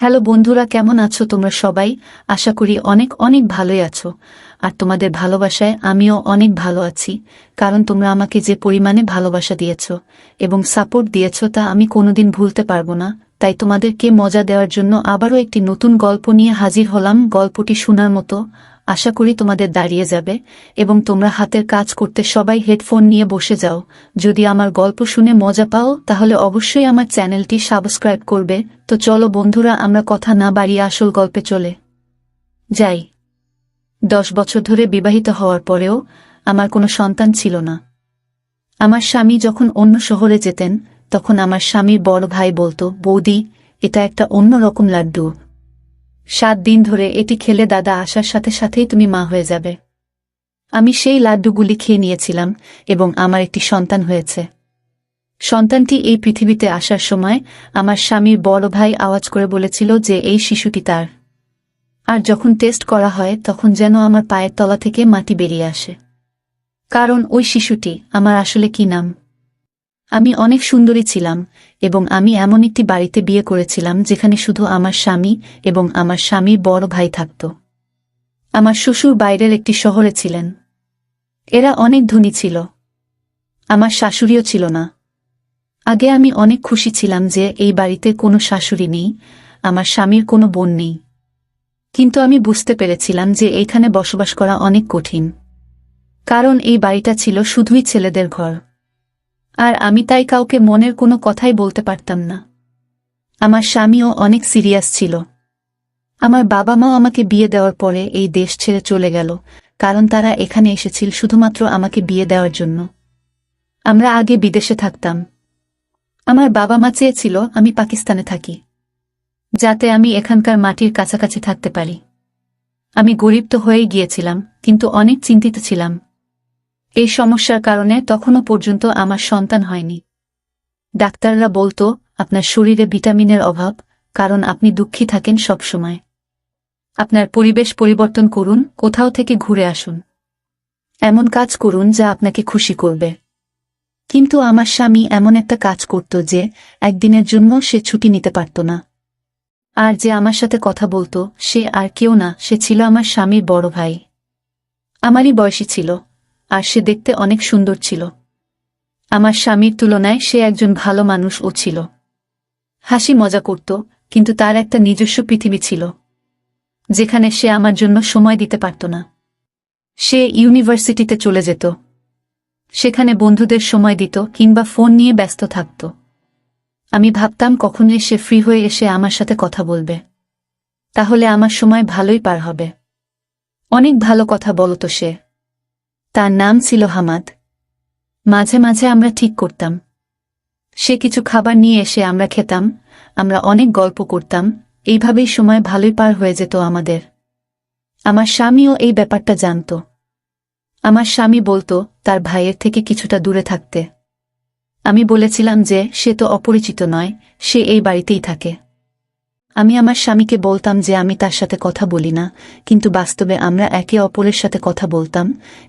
Hello বন্ধুরা, কেমন আছো তোমরা সবাই? আশা করি অনেক অনেক ভালোই আছো। আর তোমাদের ভালোবাসায় আমিও অনেক ভালো আছি, কারণ তোমরা আমাকে যে পরিমাণে ভালোবাসা দিয়েছো এবং সাপোর্ট দিয়েছো তা আমি কোনোদিন ভুলতে পারবো না। তাই তোমাদেরকে মজা দেওয়ার জন্য আবারও একটি নতুন গল্প নিয়ে হাজির হলাম। গল্পটি শোনার মতো, আশা করি তোমাদের দাঁড়িয়ে যাবে এবং তোমরা হাতের কাজ করতে সবাই হেডফোন নিয়ে বসে যাও। যদি আমার গল্প শুনে মজা পাও তাহলে অবশ্যই আমার চ্যানেলটি সাবস্ক্রাইব করবে। তো চলো বন্ধুরা, আমরা কথা না বাড়িয়ে আসল গল্পে চলে যাই। 10 বছর ধরে বিবাহিত হওয়ার পরেও আমার কোনো সন্তান ছিল না। আমার স্বামী যখন অন্য শহরে যেতেন তখন আমার স্বামীর বড় ভাই বলতো, বৌদি, এটা একটা অন্যরকম লাড্ডু। 7 দিন ধরে এটি খেলে দাদা আসার সাথে সাথেই তুমি মা হয়ে যাবে। আমি সেই লাড্ডুগুলি খেয়ে নিয়েছিলাম এবং আমার একটি সন্তান হয়েছে। সন্তানটি এই পৃথিবীতে আসার সময় আমার স্বামীর বড় ভাই আওয়াজ করে বলেছিল যে এই শিশুটি তার। আর যখন টেস্ট করা হয় তখন যেন আমার পায়ের তলা থেকে মাটি বেরিয়ে আসে, কারণ ওই শিশুটি আমার আসলে কি নাম। আমি অনেক সুন্দরী ছিলাম এবং আমি এমন একটি বাড়িতে বিয়ে করেছিলাম যেখানে শুধু আমার স্বামী এবং আমার স্বামীর বড় ভাই থাকত। আমার শ্বশুর বাইরের একটি শহরে ছিলেন। এরা অনেক ধনী ছিল। আমার শাশুড়িও ছিল না। আগে আমি অনেক খুশি ছিলাম যে এই বাড়িতে কোনো শাশুড়ি নেই, আমার স্বামীর কোনো বোন নেই। কিন্তু আমি বুঝতে পেরেছিলাম যে এইখানে বসবাস করা অনেক কঠিন, কারণ এই বাড়িটা ছিল শুধুই ছেলেদের ঘর। আর আমি তাই কাউকে মনের কোনো কথাই বলতে পারতাম না। আমার স্বামীও অনেক সিরিয়াস ছিল। আমার বাবা মাও আমাকে বিয়ে দেওয়ার পরে এই দেশ ছেড়ে চলে গেল, কারণ তারা এখানে এসেছিল শুধুমাত্র আমাকে বিয়ে দেওয়ার জন্য। আমরা আগে বিদেশে থাকতাম। আমার বাবা মা চেয়েছিল আমি পাকিস্তানে থাকি, যাতে আমি এখানকার মাটির কাছাকাছি থাকতে পারি। আমি গরিব তো হয়েই গিয়েছিলাম, কিন্তু অনেক চিন্তিত ছিলাম। এই সমস্যার কারণে তখনও পর্যন্ত আমার সন্তান হয়নি। ডাক্তাররা বলতো, আপনার শরীরে ভিটামিনের অভাব, কারণ আপনি দুঃখী থাকেন সব সময়। আপনার পরিবেশ পরিবর্তন করুন, কোথাও থেকে ঘুরে আসুন, এমন কাজ করুন যা আপনাকে খুশি করবে। কিন্তু আমার স্বামী এমন একটা কাজ করত যে একদিনের জন্য সে ছুটি নিতে পারত না। আর যে আমার সাথে কথা বলতো সে আর কেউ না, সে ছিল আমার স্বামীর বড় ভাই। আমারই বয়সী ছিল, আর সে দেখতে অনেক সুন্দর ছিল। আমার স্বামীর তুলনায় সে একজন ভালো মানুষও ছিল। হাসি মজা করত, কিন্তু তার একটা নিজস্ব পৃথিবী ছিল, যেখানে সে আমার জন্য সময় দিতে পারত না। সে ইউনিভার্সিটিতে চলে যেত, সেখানে বন্ধুদের সময় দিত কিংবা ফোন নিয়ে ব্যস্ত থাকত। আমি ভাবতাম কখনোই সে ফ্রি হয়ে এসে আমার সাথে কথা বলবে, তাহলে আমার সময় ভালোই পার হবে। অনেক ভালো কথা বলতো সে। তার নাম ছিল হামাদ। মাঝে মাঝে আমরা ঠিক করতাম, সে কিছু খাবার নিয়ে এসে আমরা খেতাম, আমরা অনেক গল্প করতাম। এইভাবেই সময় ভালোই পার হয়ে যেত আমাদের। আমার স্বামীও এই ব্যাপারটা জানত। আমার স্বামী বলতো তার ভাইয়ের থেকে কিছুটা দূরে থাকতে। আমি বলেছিলাম যে সে তো অপরিচিত নয়, সে এই বাড়িতেই থাকে। আমি আমার স্বামীকে বলতাম যে আমি তার সাথে কথা বলি না, কিন্তু বাস্তবে আমরা একে অপরের সাথে কথা বলতাম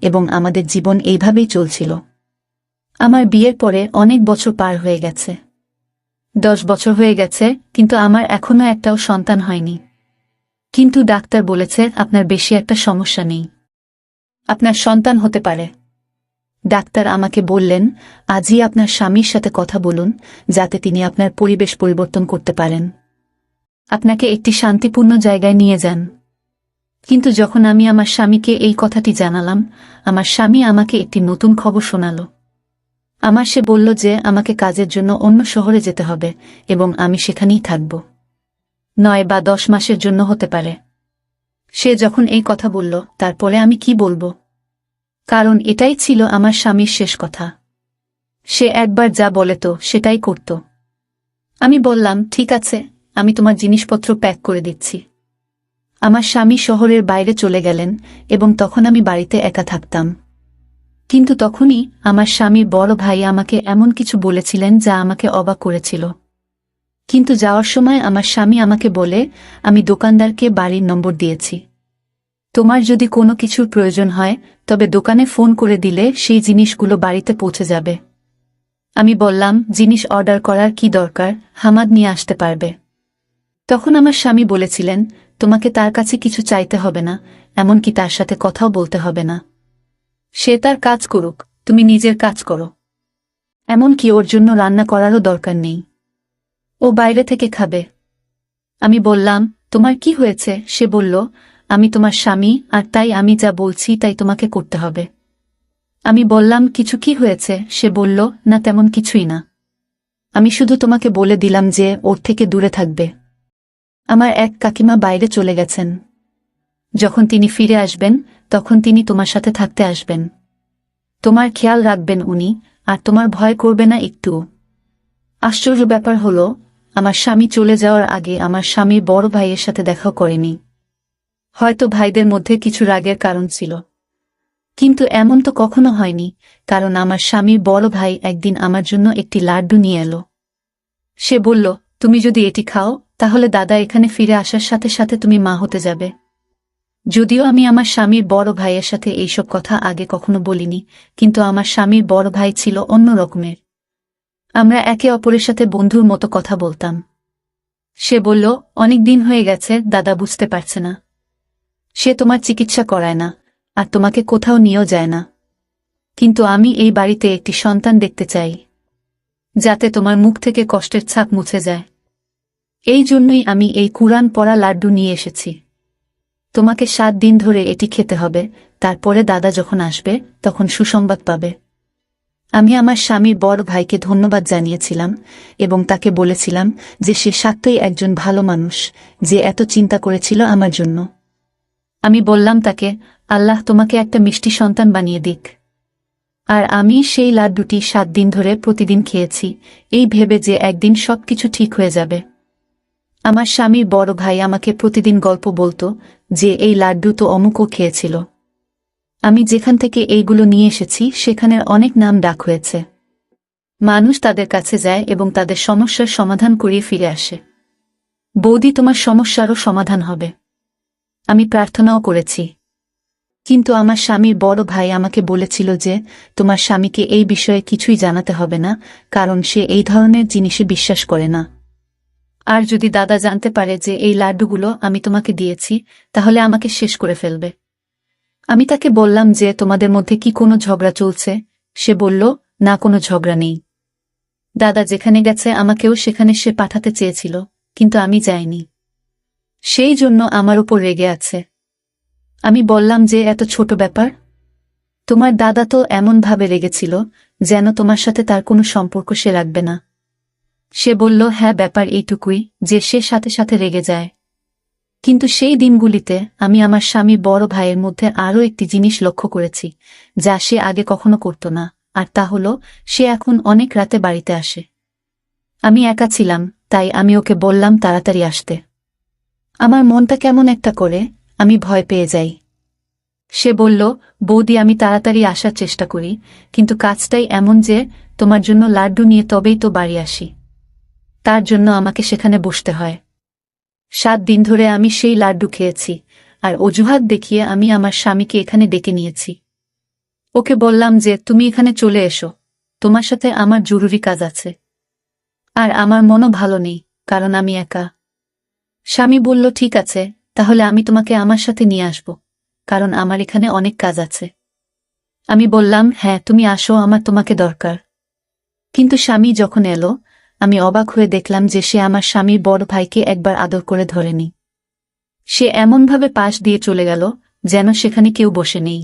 এবং আমাদের জীবন এইভাবেই চলছিল। আমার বিয়ের পরে অনেক বছর পার হয়ে গেছে। 10 বছর হয়ে গেছে, কিন্তু আমার এখনো একটাও সন্তান হয়নি। কিন্তু ডাক্তার বলেছে আপনার বেশি একটা সমস্যা নেই, আপনার সন্তান হতে পারে। ডাক্তার আমাকে বললেন, আজই আপনার স্বামীর সাথে কথা বলুন, যাতে তিনি আপনার পরিবেশ পরিবর্তন করতে পারেন, আপনাকে একটি শান্তিপূর্ণ জায়গায় নিয়ে যান। কিন্তু যখন আমি আমার স্বামীকে এই কথাটি জানালাম, আমার স্বামী আমাকে একটি নতুন খবর শোনাল। সে বলল যে আমাকে কাজের জন্য অন্য শহরে যেতে হবে এবং আমি সেখানেই থাকব। 9 বা 10 মাসের জন্য হতে পারে। সে যখন এই কথা বলল, তারপরে আমি কি বলবো, কারণ এটাই ছিল আমার স্বামীর শেষ কথা। সে একবার যা বলে তো সেটাই করত। আমি বললাম, ঠিক আছে, আমি তোমার জিনিসপত্র প্যাক করে দিচ্ছি। আমার স্বামী শহরের বাইরে চলে গেলেন এবং তখন আমি বাড়িতে একা থাকতাম। কিন্তু তখনই আমার স্বামীর বড় ভাই আমাকে এমন কিছু বলেছিলেন যা আমাকে অবাক করেছিল। কিন্তু যাওয়ার সময় আমার স্বামী আমাকে বলে, আমি দোকানদারকে বাড়ির নম্বর দিয়েছি, তোমার যদি কোনো কিছুর প্রয়োজন হয় তবে দোকানে ফোন করে দিলে সেই জিনিসগুলো বাড়িতে পৌঁছে যাবে। আমি বললাম, জিনিস অর্ডার করার কি দরকার, হামাদ নিয়ে আসতে পারবে। তখন আমার স্বামী বলেছিলেন, তোমাকে তার কাছে কিছু চাইতে হবে না, এমনকি তার সাথে কথাও বলতে হবে না। সে তার কাজ করুক, তুমি নিজের কাজ করো। এমনকি ওর জন্য রান্না করারও দরকার নেই, ও বাইরে থেকে খাবে। আমি বললাম, তোমার কি হয়েছে? সে বলল, আমি তোমার স্বামী, আর তাই আমি যা বলছি তাই তোমাকে করতে হবে। আমি বললাম, কিছু কি হয়েছে? সে বলল, না তেমন কিছুই না, আমি শুধু তোমাকে বলে দিলাম যে ওর থেকে দূরে থাকবে। আমার এক কাকিমা বাইরে চলে গেছেন, যখন তিনি ফিরে আসবেন তখন তিনি তোমার সাথে থাকতে আসবেন। তোমার খেয়াল রাখবেন উনি, আর তোমার ভয় করবে না একটুও। আশ্চর্য ব্যাপার হলো, আমার স্বামী চলে যাওয়ার আগে আমার স্বামীর বড় ভাইয়ের সাথে দেখাও করেনি। হয়তো ভাইদের মধ্যে কিছু রাগের কারণ ছিল, কিন্তু এমন তো কখনো হয়নি, কারণ আমার স্বামীর বড় ভাই একদিন আমার জন্য একটি লাড্ডু নিয়ে এলো। সে বলল, তুমি যদি এটি খাও তাহলে দাদা এখানে ফিরে আসার সাথে সাথে তুমি মা হতে যাবে। যদিও আমি আমার স্বামীর বড় ভাইয়ের সাথে এইসব কথা আগে কখনো বলিনি, কিন্তু আমার স্বামীর বড় ভাই ছিল অন্য রকমের। আমরা একে অপরের সাথে বন্ধুর মতো কথা বলতাম। সে বলল, অনেক দিন হয়ে গেছে, দাদা বুঝতে পারছে না। সে তোমার চিকিৎসা করায় না, আর তোমাকে কোথাও নিয়েও যায় না। কিন্তু আমি এই বাড়িতে একটি সন্তান দেখতে চাই, যাতে তোমার মুখ থেকে কষ্টের ছাপ মুছে যায়। এই জন্যই আমি এই কুরআন পড়া লাড্ডু নিয়ে এসেছি। তোমাকে 7 দিন ধরে এটি খেতে হবে, তারপরে দাদা যখন আসবে তখন সুসংবাদ পাবে। আমি আমার স্বামীর বড় ভাইকে ধন্যবাদ জানিয়েছিলাম এবং তাকে বলেছিলাম যে সে সত্যই একজন ভালো মানুষ, যে এত চিন্তা করেছিল আমার জন্য। আমি বললাম তাকে, আল্লাহ তোমাকে একটা মিষ্টি সন্তান বানিয়ে দিক। আর আমি সেই লাড্ডুটি 7 দিন ধরে প্রতিদিন খেয়েছি, এই ভেবে যে একদিন সবকিছু ঠিক হয়ে যাবে। আমার স্বামীর বড় ভাই আমাকে প্রতিদিন গল্প বলতো যে এই লাড্ডু তো অমুকও খেয়েছিল। আমি যেখান থেকে এইগুলো নিয়ে এসেছি সেখানের অনেক নাম ডাক হয়েছে। মানুষ তাদের কাছে যায় এবং তাদের সমস্যার সমাধান করিয়ে ফিরে আসে। বৌদি, তোমার সমস্যারও সমাধান হবে। আমি প্রার্থনাও করেছি, কিন্তু আমার স্বামীর বড় ভাই আমাকে বলেছিল যে তোমার স্বামীকে এই বিষয়ে কিছুই জানাতে হবে না, কারণ সে এই ধরনের জিনিসে বিশ্বাস করে না। আর যদি দাদা জানতে পারে যে এই লাড্ডুগুলো আমি তোমাকে দিয়েছি, তাহলে আমাকে শেষ করে ফেলবে। আমি তাকে বললাম যে তোমাদের মধ্যে কি কোনো ঝগড়া চলছে? সে বলল, না, কোনো ঝগড়া নেই। দাদা যেখানে গেছে আমাকেও সেখানে সে পাঠাতে চেয়েছিল, কিন্তু আমি যাইনি। সেই জন্য আমার উপর রেগে আছে। আমি বললাম যে এত ছোট ব্যাপার? তোমার দাদা তো এমনভাবে রেগেছিল যেন তোমার সাথে তার কোনো সম্পর্ক সে রাখবে না। সে বলল, হ্যাঁ, ব্যাপার এইটুকুই যে সে সাথে সাথে রেগে যায়। কিন্তু সেই দিনগুলিতে আমি আমার স্বামী বড় ভাইয়ের মধ্যে আরও একটি জিনিস লক্ষ্য করেছি, যা সে আগে কখনো করত না, আর তা হল সে এখন অনেক রাতে বাড়িতে আসে। আমি একা ছিলাম, তাই আমি ওকে বললাম তাড়াতাড়ি আসতে। আমার মনটা কেমন একটা করে, আমি ভয় পেয়ে যাই। সে বলল, বৌদি, আমি তাড়াতাড়ি আসার চেষ্টা করি, কিন্তু কাজটাই এমন যে তোমার জন্য লাড্ডু নিয়ে তবেই তো বাড়ি আসি। তার জন্য আমাকে সেখানে বসতে হয়। 7 দিন ধরে আমি সেই লাড্ডু খেয়েছি, আর অজুহাত দেখিয়ে আমি আমার স্বামীকে এখানে ডেকে নিয়েছি। ওকে বললাম যে তুমি এখানে চলে এসো, তোমার সাথে আমার জরুরি কাজ আছে। আর আমার মনও ভালো নেই, কারণ আমি একা। স্বামী বলল, ঠিক আছে, তাহলে আমি তোমাকে আমার সাথে নিয়ে আসব, কারণ আমার এখানে অনেক কাজ আছে। আমি বললাম, হ্যাঁ, তুমি আসো, আমার তোমাকে দরকার। কিন্তু স্বামী যখন এলো, আমি অবাক হয়ে দেখলাম যে সে আমার স্বামীর বড় ভাইকে একবার আদর করে ধরেনি। সে এমনভাবে পাশ দিয়ে চলে গেল যেন সেখানে কেউ বসে নেই।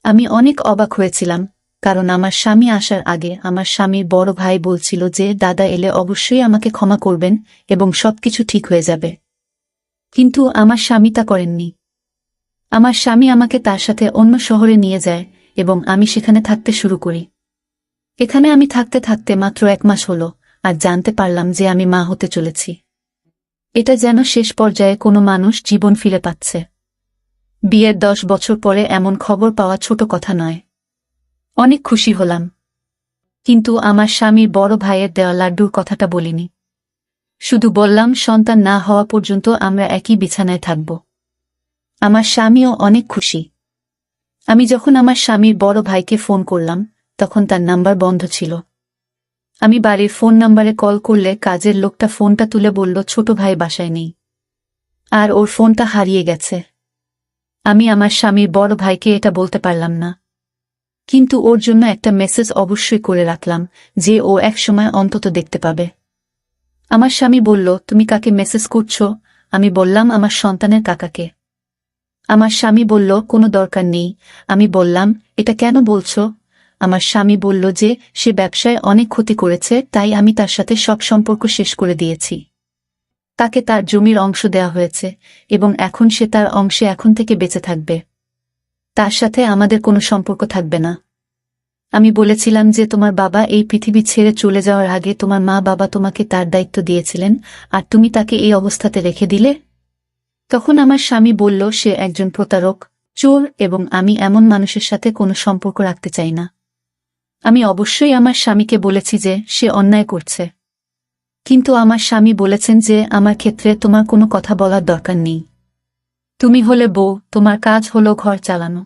আমি অনেক অবাক হয়েছিলাম, কারণ আমার স্বামী আসার আগে আমার স্বামীর বড় ভাই বলছিল যে দাদা এলে অবশ্যই আমাকে ক্ষমা করবেন এবং সবকিছু ঠিক হয়ে যাবে। কিন্তু আমার স্বামী তা করেননি। আমার স্বামী আমাকে তার সাথে অন্য শহরে নিয়ে যায় এবং আমি সেখানে থাকতে শুরু করি। এখানে আমি থাকতে থাকতে মাত্র 1 মাস হলো, আর জানতে পারলাম যে আমি মা হতে চলেছি। এটা যেন শেষ পর্যায়ে কোনো মানুষ জীবন ফিরে পাচ্ছে। বিয়ের 10 বছর পরে এমন খবর পাওয়া ছোট কথা নয়। অনেক খুশি হলাম, কিন্তু আমার স্বামীর বড় ভাইয়ের দেওয়া লাড্ডুর কথাটা বলিনি। শুধু বললাম সন্তান না হওয়া পর্যন্ত আমরা একই বিছানায় থাকব। আমার স্বামীও অনেক খুশি। আমি যখন আমার স্বামীর বড় ভাইকে ফোন করলাম, তখন তার নাম্বার বন্ধ ছিল। আমি বাড়ির ফোন নাম্বারে কল করলে কাজের লোকটা ফোনটা তুলে বলল ছোট ভাই বাসায় নেই, আর ওর ফোনটা হারিয়ে গেছে। আমি আমার স্বামীর বড় ভাইকে এটা বলতে পারলাম না, কিন্তু ওর জন্য একটা মেসেজ অবশ্যই করে রাখলাম যে ও একসময় অন্তত দেখতে পাবে। আমার স্বামী বলল, তুমি কাকে মেসেজ করছো? আমি বললাম, আমার সন্তানের কাকাকে। আমার স্বামী বলল, কোনো দরকার নেই। আমি বললাম, এটা কেন বলছো? আমার স্বামী বলল যে সে ব্যবসায় অনেক ক্ষতি করেছে, তাই আমি তার সাথে সব সম্পর্ক শেষ করে দিয়েছি। তাকে তার জমির অংশ দেওয়া হয়েছে এবং এখন সে তার অংশে এখন থেকে বেঁচে থাকবে। তার সাথে আমাদের কোনো সম্পর্ক থাকবে না। আমি বলেছিলাম যে তোমার বাবা এই পৃথিবী ছেড়ে চলে যাওয়ার আগে তোমার মা বাবা তোমাকে তার দায়িত্ব দিয়েছিলেন, আর তুমি তাকে এই অবস্থাতে রেখে দিলে। তখন আমার স্বামী বলল, সে একজন প্রতারক, চোর, এবং আমি এমন মানুষের সাথে কোনো সম্পর্ক রাখতে চাই না। আমি অবশ্যই আমার স্বামীকে বলেছি যে সে অন্যায় করছে, কিন্তু আমার স্বামী বলেছেন যে আমার ক্ষেত্রে তোমার কোনো কথা বলার দরকার নেই। তুমি হলে বউ, তোমার কাজ হলো ঘর চালানো।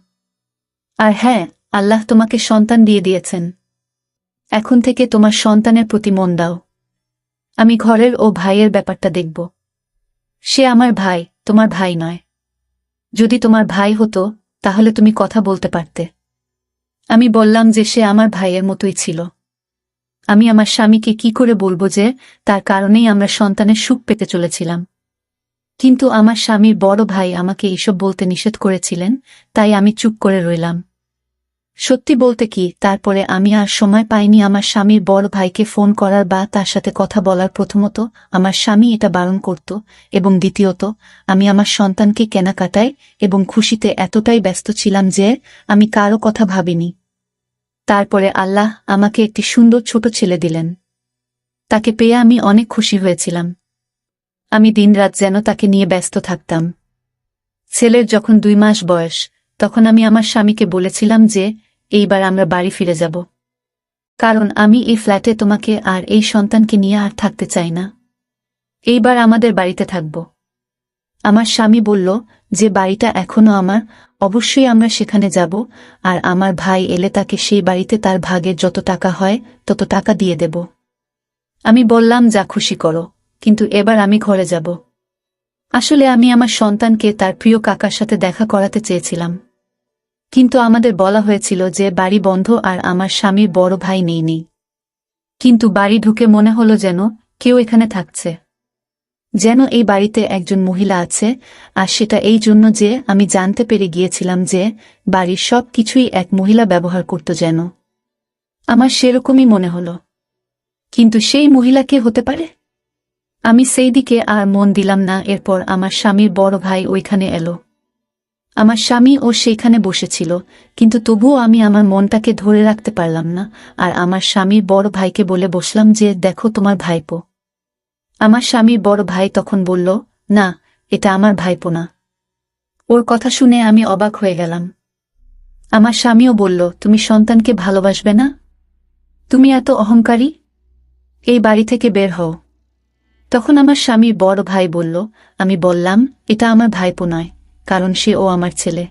আর হ্যাঁ, আল্লাহ তোমাকে সন্তান দিয়ে দিয়েছেন, এখন থেকে তোমার সন্তানের প্রতি মন দাও। আমি ঘরের ও ভাইয়ের ব্যাপারটা দেখব। সে আমার ভাই, তোমার ভাই নয়। যদি তোমার ভাই হতো তাহলে তুমি কথা বলতে পারতে। আমি বললাম যে সে আমার ভাইয়ের মতোই ছিল। আমি আমার স্বামীকে কি করে বলবো যে তার কারণেই আমরা সন্তানের সুখ পেতে চলেছিলাম? কিন্তু আমার স্বামীর বড় ভাই আমাকে এইসব বলতে নিষেধ করেছিলেন, তাই আমি চুপ করে রইলাম। সত্যি বলতে কি, তারপরে আমি আর সময় পাইনি আমার স্বামীর বড় ভাইকে ফোন করার বা তার সাথে কথা বলার। প্রথমত, আমার স্বামী এটা বারণ করত, এবং দ্বিতীয়ত, আমি আমার সন্তানকে কেনাকাটায় এবং খুশিতে এতটাই ব্যস্ত ছিলাম যে আমি কারো কথা ভাবিনি। তারপরে আল্লাহ আমাকে একটি সুন্দর ছোট ছেলে দিলেন। তাকে পেয়ে আমি অনেক খুশি হয়েছিলাম। আমি দিনরাত যেন তাকে নিয়ে ব্যস্ত থাকতাম। ছেলের যখন 2 মাস বয়স, তখন আমি আমার স্বামীকে বলেছিলাম যে এইবার আমরা বাড়ি ফিরে যাব, কারণ আমি এই ফ্ল্যাটে তোমাকে আর এই সন্তানকে নিয়ে আর থাকতে চাই না। এইবার আমাদের বাড়িতে থাকব। আমার স্বামী বলল যে বাড়িটা এখনো আমার, অবশ্যই আমরা সেখানে যাব, আর আমার ভাই এলে তাকে সেই বাড়িতে তার ভাগের যত টাকা হয় তত টাকা দিয়ে দেব। আমি বললাম, যা খুশি করো, কিন্তু এবার আমি ঘরে যাব। আসলে আমি আমার সন্তানকে তার প্রিয় কাকার সাথে দেখা করাতে চেয়েছিলাম, কিন্তু আমাদের বলা হয়েছিল যে বাড়ি বন্ধ আর আমার স্বামীর বড় ভাই নেই। কিন্তু বাড়ি ঢুকে মনে হলো যেন কেউ এখানে থাকছে, যেন এই বাড়িতে একজন মহিলা আছে, আর সেটা এই জন্য যে আমি জানতে পেরে গিয়েছিলাম যে বাড়ির সব কিছুই এক মহিলা ব্যবহার করত। যেন আমার সেরকমই মনে হলো, কিন্তু সেই মহিলা কে হতে পারে? আমি সেই দিকে আর মন দিলাম না। এরপর আমার স্বামীর বড় ভাই ওইখানে এলো। আমার স্বামী ও সেইখানে বসেছিল, কিন্তু তবুও আমি আমার মনটাকে ধরে রাখতে পারলাম না, আর আমার স্বামীর বড় ভাইকে বলে বসলাম যে দেখো তোমার ভাইপো। আমার স্বামীর বড় ভাই তখন বলল, না, এটা আমার ভাইপো না। ওর কথা শুনে আমি অবাক হয়ে গেলাম। আমার স্বামীও বলল, তুমি সন্তানকে ভালোবাসবে না? তুমি এত অহংকারী, এই বাড়ি থেকে বের হও। তখন আমার স্বামীর বড় ভাই বলল, আমি বললাম, এটা আমার ভাইপো নয়, কারণ সে ও আমার ছেলে।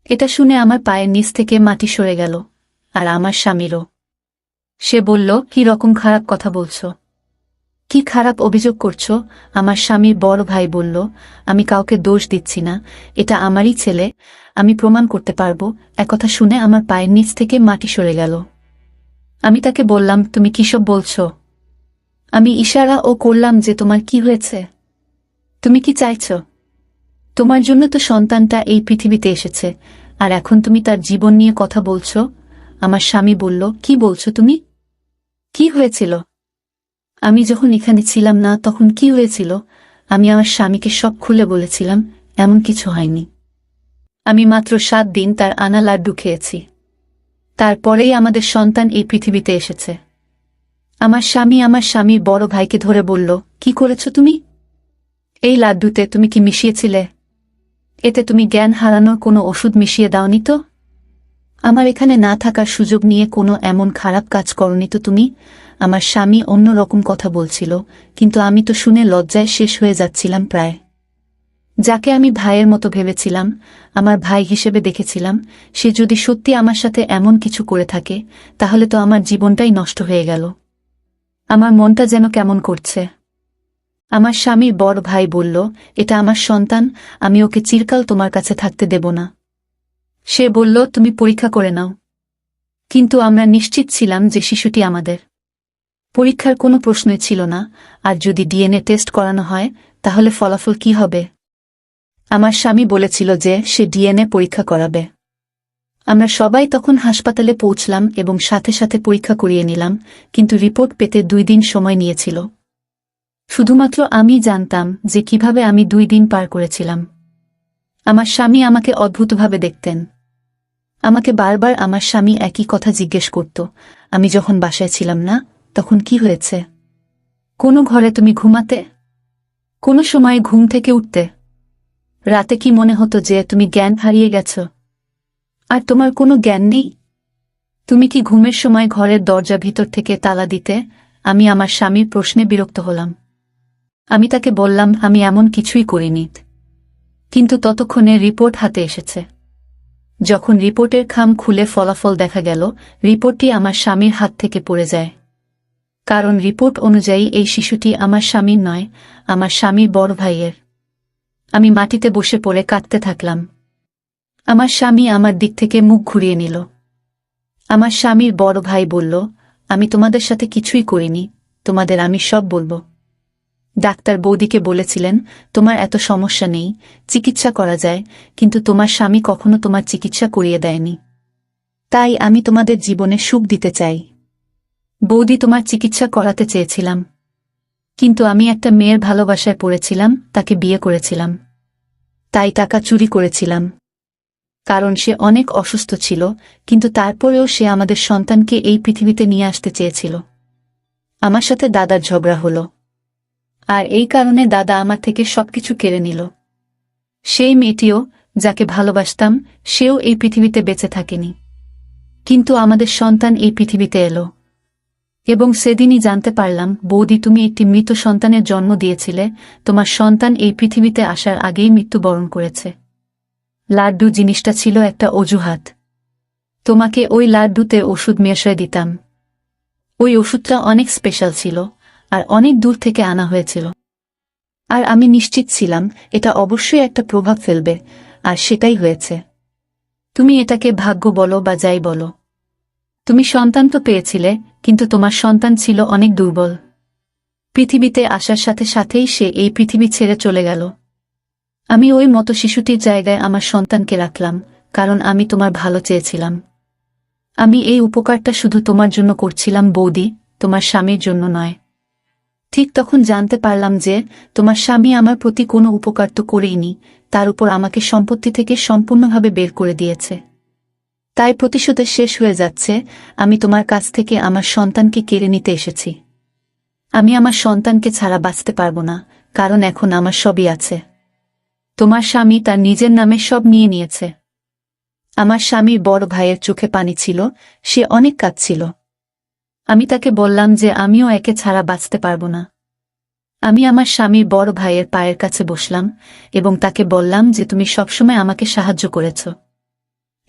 এটা শুনে আমার পায়ের নিচ থেকে মাটি সরে গেল, আর আমার স্বামীরও। সে বলল, কি রকম খারাপ কথা বলছো? কি খারাপ অভিযোগ করছো? আমার স্বামীর বড় ভাই বলল, আমি কাউকে দোষ দিচ্ছি না, এটা আমারই ছেলে, আমি প্রমাণ করতে পারবো। একথা শুনে আমার পায়ের নিচ থেকে মাটি সরে গেল। আমি তাকে বললাম, তুমি কিসব বলছো? আমি ইশারা ও করলাম যে তোমার কি হয়েছে? তুমি কি চাইছো? তোমার জন্য তো সন্তানটা এই পৃথিবীতে এসেছে, আর এখন তুমি তার জীবন নিয়ে কথা বলছো? আমার স্বামী বলল, কি বলছো তুমি? কি হয়েছিল? আমি যখন এখানে ছিলাম না তখন কি হয়েছিল? আমি আমার স্বামীকে সব খুলে বলেছিলাম। এমন কিছু হয়নি। আমি মাত্র 7 দিন তার আনা লাড্ডু খেয়েছি, তারপরেই আমাদের সন্তান এই পৃথিবীতে এসেছে। আমার স্বামীর বড় ভাইকে ধরে বলল, কি করেছ তুমি? এই লাড্ডুতে তুমি কি মিশিয়েছিলে? এতে তুমি জ্ঞান হারানোর কোনো ওষুধ মিশিয়ে দাওনি তো? আমার এখানে না থাকার সুযোগ নিয়ে কোনো এমন খারাপ কাজ করনি তো তুমি? আমার স্বামী অন্য রকম কথা বলছিল, কিন্তু আমি তো শুনে লজ্জায় শেষ হয়ে যাচ্ছিলাম প্রায়। যাকে আমি ভাইয়ের মতো ভেবেছিলাম, আমার ভাই হিসেবে দেখেছিলাম, সে যদি সত্যি আমার সাথে এমন কিছু করে থাকে, তাহলে তো আমার জীবনটাই নষ্ট হয়ে গেল। আমার মনটা যেন কেমন করছে। আমার স্বামীর বড় ভাই বলল, এটা আমার সন্তান, আমি ওকে চিরকাল তোমার কাছে থাকতে দেব না। সে বলল, তুমি পরীক্ষা করে নাও। কিন্তু আমরা নিশ্চিত ছিলাম যে শিশুটি আমাদের। পরীক্ষার কোনো প্রশ্নই ছিল না, আর যদি ডিএনএ টেস্ট করানো হয় তাহলে ফলাফল কি হবে? আমার স্বামী বলেছিল যে সে ডিএনএ পরীক্ষা করাবে। আমরা সবাই তখন হাসপাতালে পৌঁছলাম এবং সাথে সাথে পরীক্ষা করিয়ে নিলাম, কিন্তু রিপোর্ট পেতে 2 দিন সময় নিয়েছিল। শুধুমাত্র আমি জানতাম যে কিভাবে আমি 2 দিন পার করেছিলাম। আমার স্বামী আমাকে অদ্ভুতভাবে দেখতেন। আমাকে বারবার আমার স্বামী একই কথা জিজ্ঞেস করত, আমি যখন বাসায় ছিলাম না তখন কি হয়েছে? কোন ঘরে তুমি ঘুমাতে? কোন সময় ঘুম থেকে উঠতে? রাতে কি মনে হতো যে তুমি জ্ঞান হারিয়ে গেছ? আর তোমার কোনো জ্ঞান নেই? তুমি কি ঘুমের সময় ঘরের দরজা ভিতর থেকে তালা দিতে? আমি আমার স্বামীর প্রশ্নে বিরক্ত হলাম। আমি তাকে বললাম, আমি এমন কিছুই করিনি। কিন্তু ততক্ষণে রিপোর্ট হাতে এসেছে। যখন রিপোর্টের খাম খুলে ফলাফল দেখা গেল, রিপোর্টটি আমার স্বামীর হাত থেকে পড়ে যায়। কারণ রিপোর্ট অনুযায়ী এই শিশুটি আমার স্বামীর নয়, আমার স্বামীর বড় ভাইয়ের। আমি মাটিতে বসে পড়ে কাঁদতে থাকলাম। আমার স্বামী আমার দিক থেকে মুখ ঘুরিয়ে নিল। আমার স্বামীর বড় ভাই বলল, আমি তোমাদের সাথে কিছুই করিনি, তোমাদের আমি সব বলবো। ডাক্তার বৌদিকে বলেছিলেন, তোমার এত সমস্যা নেই, চিকিৎসা করা যায়, কিন্তু তোমার স্বামী কখনো তোমার চিকিৎসা করিয়ে দেয়নি। তাই আমি তোমাদের জীবনে সুখ দিতে চাই। বৌদি, তোমার চিকিৎসা করাতে চেয়েছিলাম, কিন্তু আমি একটা মেয়ের ভালোবাসায় পড়েছিলাম, তাকে বিয়ে করেছিলাম। তাই টাকা চুরি করেছিলাম। কারণ সে অনেক অসুস্থ ছিল, কিন্তু তারপরেও সে আমাদের সন্তানকে এই পৃথিবীতে নিয়ে আসতে চেয়েছিল। আমার সাথে দাদার ঝগড়া হলো, আর এই কারণে দাদা আমার থেকে সবকিছু কেড়ে নিল। সেই মেয়েটিও, যাকে ভালোবাসতাম, সেও এই পৃথিবীতে বেঁচে থাকেনি। কিন্তু আমাদের সন্তান এই পৃথিবীতে এলো। এবং সেদিনই জানতে পারলাম, বৌদি, তুমি একটি মৃত সন্তানের জন্ম দিয়েছিলে, তোমার সন্তান এই পৃথিবীতে আসার আগেই মৃত্যুবরণ করেছে। লাড্ডু জিনিসটা ছিল একটা অজুহাত। তোমাকে ওই লাড্ডুতে ওষুধ মেশায় দিতাম। ওই ওষুধটা অনেক স্পেশাল ছিল, আর অনেক দূর থেকে আনা হয়েছিল। আর আমি নিশ্চিত ছিলাম এটা অবশ্যই একটা প্রভাব ফেলবে, আর সেটাই হয়েছে। তুমি এটাকে ভাগ্য বলো বা যাই বলো। তুমি সন্তান তো পেয়েছিলে, কিন্তু তোমার সন্তান ছিল অনেক দুর্বল। পৃথিবীতে আসার সাথে সাথেই সে এই পৃথিবী ছেড়ে চলে গেল। আমি ওই মতো শিশুটির জায়গায় আমার সন্তানকে রাখলাম, কারণ আমি তোমার ভালো চেয়েছিলাম। আমি এই উপকারটা শুধু তোমার জন্য করছিলাম বৌদি, তোমার স্বামীর জন্য নয়। ঠিক তখন জানতে পারলাম যে তোমার স্বামী আমার প্রতি কোনো উপকার তো করেইনি, তার উপর আমাকে সম্পত্তি থেকে সম্পূর্ণভাবে বের করে দিয়েছে। তাই প্রতিশোধে শেষ হয়ে যাচ্ছে, আমি তোমার কাছ থেকে আমার সন্তানকে কেড়ে নিতে এসেছি। আমি আমার সন্তানকে ছাড়া বাঁচতে পারবো না, কারণ এখন আমার সবই আছে। তোমার স্বামী তার নিজের নামে সব নিয়ে নিয়েছে। আমার স্বামীর বড় ভাইয়ের চোখে পানি ছিল, সে অনেক কাঁদছিল। আমি তাকে বললাম যে আমিও একে ছাড়া বাঁচতে পারবো না। আমি আমার স্বামীর বড় ভাইয়ের পায়ের কাছে বসলাম এবং তাকে বললাম যে তুমি সবসময় আমাকে সাহায্য করেছ।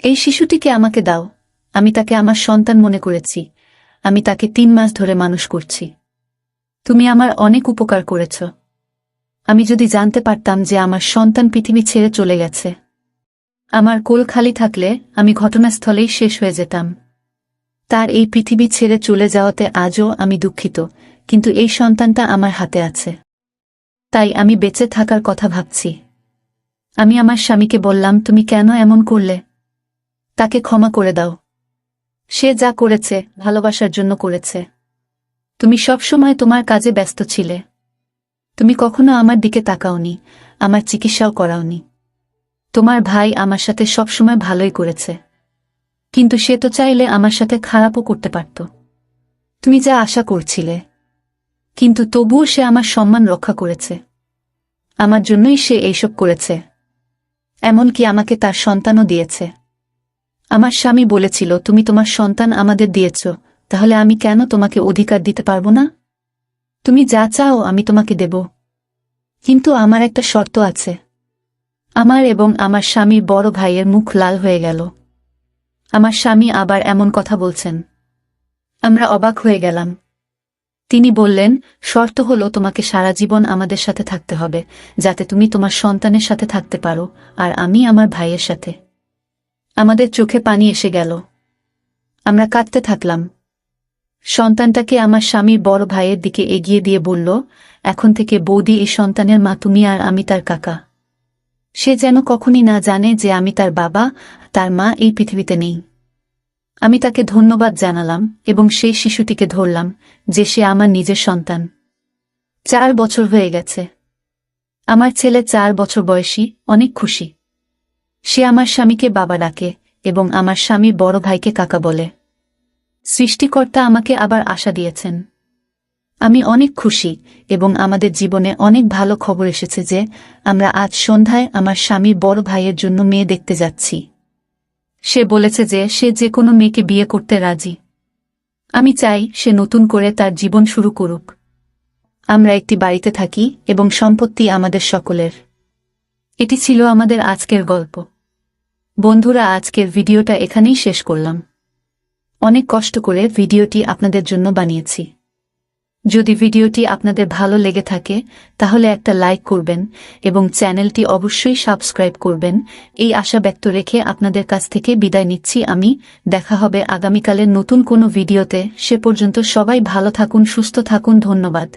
এই শিশুটিকে আমাকে দাও, আমি তাকে আমার সন্তান মনে করেছি। আমি তাকে 3 মাস ধরে মানুষ করছি। তুমি আমার অনেক উপকার করেছ। আমি যদি জানতে পারতাম যে আমার সন্তান পৃথিবী ছেড়ে চলে গেছে, আমার কোল খালি থাকলে আমি ঘটনাস্থলেই শেষ হয়ে যেতাম। তার এই পৃথিবী ছেড়ে চলে যাওয়াতে আজও আমি দুঃখিত, কিন্তু এই সন্তানটা আমার হাতে আছে। তাই আমি বেঁচে থাকার কথা ভাবছি। আমি আমার স্বামীকে বললাম, তুমি কেন এমন করলে? তাকে ক্ষমা করে দাও। সে যা করেছে ভালোবাসার জন্য করেছে। তুমি সবসময় তোমার কাজে ব্যস্ত ছিলে। তুমি কখনো আমার দিকে তাকাওনি, আমার চিকিৎসাও করাওনি। তোমার ভাই আমার সাথে সবসময় ভালোই করেছে, কিন্তু সে তো চাইলে আমার সাথে খারাপও করতে পারত। তুমি যা আশা করছিলে, কিন্তু তবুও সে আমার সম্মান রক্ষা করেছে। আমার জন্যই সে এইসব করেছে। এমনকি আমাকে তার সন্তানও দিয়েছে। আমার স্বামী বলেছিল, তুমি তোমার সন্তান আমাদের দিয়েছ, তাহলে আমি কেন তোমাকে অধিকার দিতে পারবো না? তুমি যা চাও আমি তোমাকে দেব, কিন্তু আমার একটা শর্ত আছে। আমার এবং আমার স্বামীর বড় ভাইয়ের মুখ লাল হয়ে গেল। আমার স্বামী আবার এমন কথা বলছেন। আমরা অবাক হয়ে গেলাম। তিনি বললেন, শর্ত হলো তোমাকে সারা জীবন আমাদের সাথে থাকতে হবে, যাতে তুমি তোমার সন্তানের সাথে থাকতে পারো আর আমি আমার ভাইয়ের সাথে। আমাদের চোখে পানি এসে গেল। আমরা কাঁদতে থাকলাম। সন্তানটাকে আমার স্বামীর বড় ভাইয়ের দিকে এগিয়ে দিয়ে বলল, এখন থেকে বৌদি এই সন্তানের মা, তুমি আর আমি তার কাকা। সে যেন কখনই না জানে যে আমি তার বাবা, তার মা এই পৃথিবীতে নেই। আমি তাকে ধন্যবাদ জানালাম এবং সেই শিশুটিকে ধরলাম যে সে আমার নিজের সন্তান। 4 বছর হয়ে গেছে। আমার ছেলে 4 বছর বয়সী, অনেক খুশি। সে আমার স্বামীকে বাবা ডাকে এবং আমার স্বামীর বড় ভাইকে কাকা বলে। সৃষ্টিকর্তা আমাকে আবার আশা দিয়েছেন। আমি অনেক খুশি এবং আমাদের জীবনে অনেক ভালো খবর এসেছে যে আমরা আজ সন্ধ্যায় আমার স্বামীর বড় ভাইয়ের জন্য মেয়ে দেখতে যাচ্ছি। সে বলেছে যে সে যে কোনো মেয়েকে বিয়ে করতে রাজি। আমি চাই সে নতুন করে তার জীবন শুরু করুক। আমরা একটি বাড়িতে থাকি এবং সম্পত্তি আমাদের সকলের। এটি ছিল আমাদের আজকের গল্প। বন্ধুরা, আজকের ভিডিওটা এখানেই শেষ করলাম। অনেক কষ্ট করে ভিডিওটি আপনাদের জন্য বানিয়েছি। যদি ভিডিওটি আপনাদের ভালো লেগে থাকে তাহলে একটা লাইক করবেন এবং চ্যানেলটি অবশ্যই সাবস্ক্রাইব করবেন। এই আশা ব্যক্ত রেখে আপনাদের কাছ থেকে বিদায় নিচ্ছি আমি। দেখা হবে আগামীকালের নতুন কোনো ভিডিওতে। সে পর্যন্ত সবাই ভালো থাকুন, সুস্থ থাকুন। ধন্যবাদ।